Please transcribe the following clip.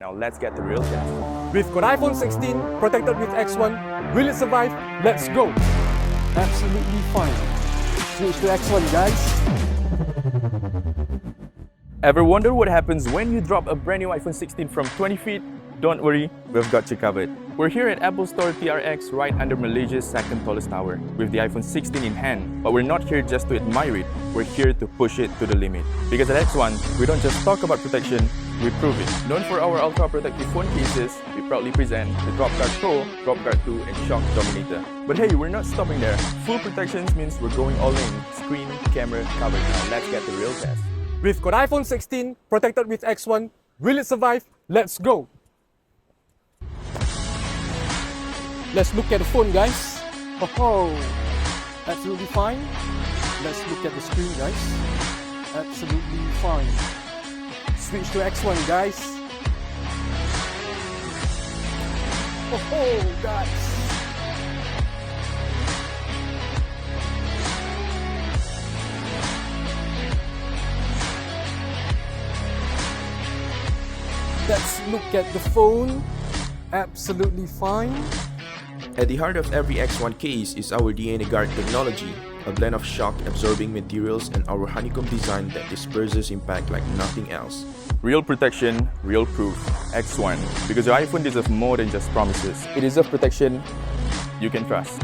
Now let's get the real test. We've got iPhone 16 protected with X.One. Will it survive? Let's go. Absolutely fine. Switch to X.One, guys. Ever wonder what happens when you drop a brand new iPhone 16 from 20 feet? Don't worry, we've got you covered. We're here at Apple Store TRX right under Malaysia's second tallest tower with the iPhone 16 in hand. But we're not here just to admire it, we're here to push it to the limit. Because at X.One, we don't just talk about protection, we prove it. Known for our ultra protective phone cases, we proudly present the DropGuard Pro, DropGuard 2 and Shock Dominator. But hey, we're not stopping there. Full protections means we're going all in. Screen, camera, covered. Now let's get the real test. We've got iPhone 16 protected with X.One. Will it survive? Let's go. Let's look at the phone, guys. Oh, absolutely fine. Let's look at the screen, guys. Absolutely fine. Switch to X.One, guys. Oh, guys. Let's look at the phone. Absolutely fine. At the heart of every X.One case is our DNA Guard technology, a blend of shock-absorbing materials and our honeycomb design that disperses impact like nothing else. Real protection, real proof. X.One. Because your iPhone deserves more than just promises. It deserves protection you can trust.